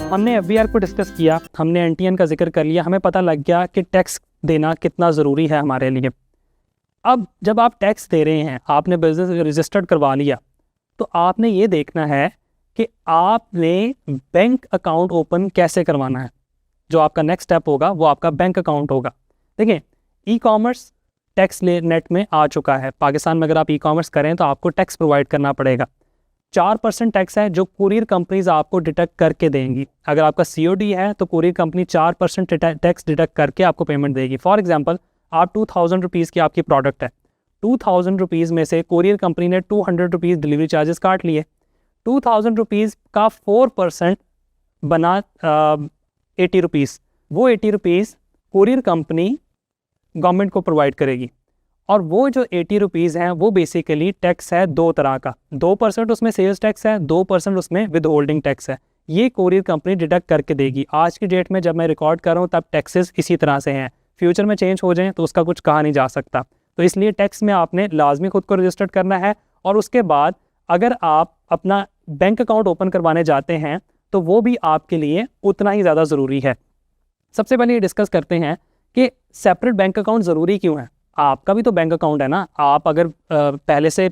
हमने एफबीआर को डिस्कस किया, हमने एनटीएन का जिक्र कर लिया, हमें पता लग गया कि टैक्स देना कितना ज़रूरी है हमारे लिए। अब जब आप टैक्स दे रहे हैं, आपने बिजनेस रजिस्टर्ड करवा लिया, तो आपने ये देखना है कि आपने बैंक अकाउंट ओपन कैसे करवाना है। जो आपका नेक्स्ट स्टेप होगा वो आपका बैंक अकाउंट होगा। देखिए, ई कॉमर्स टैक्स नेट में आ चुका है। पाकिस्तान में अगर आप ई कॉमर्स करें तो आपको टैक्स प्रोवाइड करना पड़ेगा। 4% टैक्स है जो कुरियर कंपनीज आपको डिडक्ट करके देंगी। अगर आपका COD है तो कुरियर कंपनी 4% टैक्स डिडक्ट करके आपको पेमेंट देगी। फॉर एग्जांपल, आप 2000 रुपीज़ की आपकी प्रोडक्ट है, 2000 रुपीज़ में से कुरियर कंपनी ने 200 रुपीज़ डिलीवरी चार्जेस काट लिए। 2000 रुपीज़ का 4% बना 80 रुपीज़। वो 80 रुपीज़ कुरियर कंपनी गवर्नमेंट को प्रोवाइड करेगी। और वो जो 80 रुपीज़ हैं वो बेसिकली टैक्स है दो तरह का। 2% उसमें सेल्स टैक्स है, 2% उसमें विद होल्डिंग टैक्स है। ये कुरियर कंपनी डिडक्ट करके देगी। आज की डेट में जब मैं रिकॉर्ड कर रहा हूँ तब टैक्सेस इसी तरह से हैं। फ्यूचर में चेंज हो जाएँ तो उसका कुछ कहा नहीं जा सकता। तो इसलिए टैक्स में आपने लाजमी खुद को रजिस्टर्ड करना है। और उसके बाद अगर आप अपना बैंक अकाउंट ओपन करवाने जाते हैं तो वो भी आपके लिए उतना ही ज़्यादा ज़रूरी है। सबसे पहले ये डिस्कस करते हैं कि सेपरेट बैंक अकाउंट ज़रूरी क्यों है। आपका भी तो बैंक अकाउंट है ना। आप अगर पहले से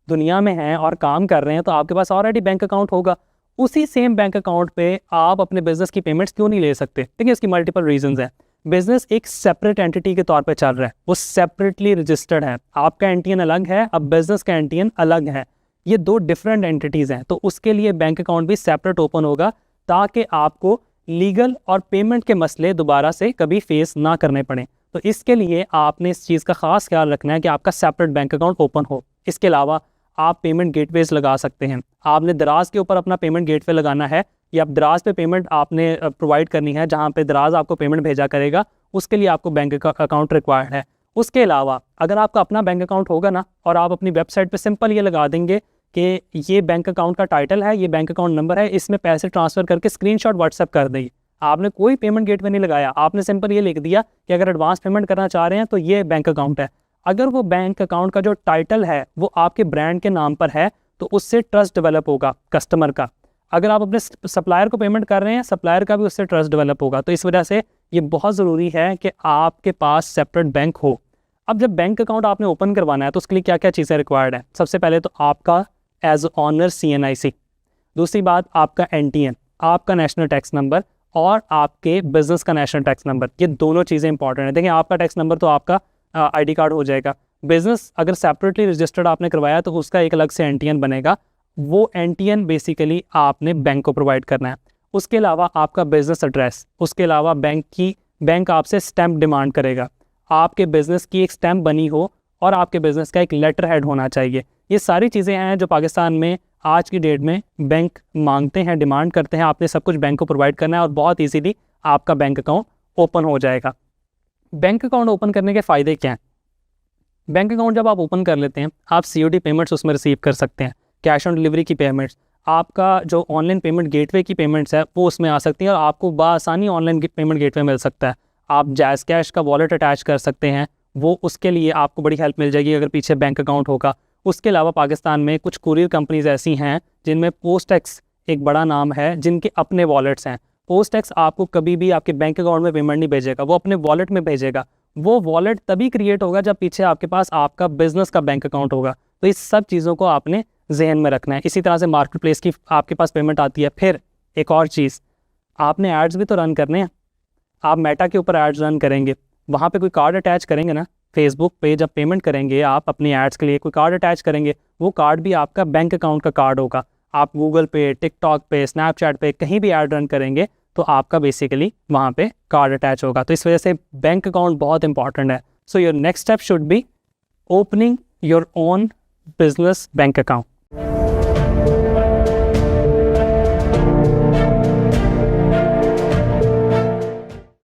दुनिया में हैं और काम कर रहे हैं तो आपके पास ऑलरेडी बैंक अकाउंट होगा। उसी सेम बैंक अकाउंट पे आप अपने बिजनेस की पेमेंट्स क्यों नहीं ले सकते? देखिए, इसकी मल्टीपल रीजंस हैं। बिजनेस एक सेपरेट एंटिटी के तौर पे चल रहा है, वो सेपरेटली रजिस्टर्ड है। आपका एनटीएन अलग है, अब बिजनेस का एनटीएन अलग है। ये दो डिफरेंट एंटिटीज़ हैं, तो उसके लिए बैंक अकाउंट भी सेपरेट ओपन होगा ताकि आपको लीगल और पेमेंट के मसले दोबारा से कभी फेस ना करने पड़े। तो इसके लिए आपने इस चीज़ का ख़ास ख्याल रखना है कि आपका सेपरेट बैंक अकाउंट ओपन हो। इसके अलावा आप पेमेंट गेटवेज लगा सकते हैं। आपने दराज के ऊपर अपना पेमेंट गेटवे लगाना है या दराज पे पेमेंट आपने प्रोवाइड करनी है, जहाँ पे दराज आपको पेमेंट भेजा करेगा, उसके लिए आपको बैंक अकाउंट रिक्वायर्ड है। उसके अलावा अगर आपका अपना बैंक अकाउंट होगा ना और आप अपनी वेबसाइट पे सिंपल ये लगा देंगे कि ये बैंक अकाउंट का टाइटल है, ये बैंक अकाउंट नंबर है, इसमें पैसे ट्रांसफ़र करके स्क्रीनशॉट व्हाट्सएप कर देंगे। आपने कोई पेमेंट गेटवे नहीं लगाया, आपने सिंपल ये लिख दिया कि अगर एडवांस पेमेंट करना चाह रहे हैं तो ये बैंक अकाउंट है। अगर वो बैंक अकाउंट का जो टाइटल है वो आपके ब्रांड के नाम पर है तो उससे ट्रस्ट डेवलप होगा कस्टमर का। अगर आप अपने सप्लायर को पेमेंट कर रहे हैं, सप्लायर का भी उससे ट्रस्ट डेवलप होगा। तो इस वजह से ये बहुत ज़रूरी है कि आपके पास सेपरेट बैंक हो। अब जब बैंक अकाउंट आपने ओपन करवाना है तो उसके लिए क्या क्या चीज़ें रिक्वायर्ड है? सबसे पहले तो आपका एज ऑनर CNIC, दूसरी बात आपका NTN, आपका नेशनल टैक्स नंबर और आपके बिजनेस का नेशनल टैक्स नंबर। ये दोनों चीज़ें इंपॉर्टेंट है। देखिए, आपका टैक्स नंबर तो आपका ID कार्ड हो जाएगा। बिजनेस अगर सेपरेटली रजिस्टर्ड आपने करवाया तो उसका एक अलग से NTN बनेगा। वो NTN बेसिकली आपने बैंक को प्रोवाइड करना है। उसके अलावा आपका बिजनेस एड्रेस, उसके अलावा बैंक आपसे स्टैम्प डिमांड करेगा। आपके बिजनेस की एक स्टैम्प बनी हो और आपके बिजनेस का एक लेटर हेड होना चाहिए। ये सारी चीज़ें हैं जो पाकिस्तान में आज की डेट में बैंक मांगते हैं, डिमांड करते हैं। आपने सब कुछ बैंक को प्रोवाइड करना है और बहुत इजीली आपका बैंक अकाउंट ओपन हो जाएगा। बैंक अकाउंट ओपन करने के फ़ायदे क्या हैं? बैंक अकाउंट जब आप ओपन कर लेते हैं, आप COD पेमेंट्स उसमें रिसीव कर सकते हैं, कैश ऑन डिलीवरी की पेमेंट्स, आपका जो ऑनलाइन पेमेंट गेटवे की पेमेंट्स है वो उसमें आ सकती हैं और आपको बआसानी ऑनलाइन पेमेंट गेटवे मिल सकता है। आप जैज़ कैश का वॉलेट अटैच कर सकते हैं, वो उसके लिए आपको बड़ी हेल्प मिल जाएगी अगर पीछे बैंक अकाउंट होगा। उसके अलावा पाकिस्तान में कुछ कुरियर कंपनीज ऐसी हैं जिनमें पोस्टैक्स एक बड़ा नाम है, जिनके अपने वॉलेट्स हैं। पोस्टैक्स आपको कभी भी आपके बैंक अकाउंट में पेमेंट नहीं भेजेगा, वो अपने वॉलेट में भेजेगा। वो वॉलेट तभी क्रिएट होगा जब पीछे आपके पास आपका बिजनेस का बैंक अकाउंट होगा। तो इस सब चीज़ों को आपने जहन में रखना है। इसी तरह से मार्केट प्लेस की आपके पास पेमेंट आती है। फिर एक और चीज़, आपने एड्स भी तो रन करने हैं। आप मेटा के ऊपर एड्स रन करेंगे, वहाँ पे कोई कार्ड अटैच करेंगे ना। फेसबुक पे जब पेमेंट करेंगे आप अपनी एड्स के लिए, कोई कार्ड अटैच करेंगे, वो कार्ड भी आपका बैंक अकाउंट का कार्ड होगा। आप गूगल पे, टिकटॉक पे, स्नैपचैट पे कहीं भी ऐड रन करेंगे तो आपका बेसिकली वहाँ पे कार्ड अटैच होगा। तो इस वजह से बैंक अकाउंट बहुत इंपॉर्टेंट है। So your next step should be opening your own business bank account.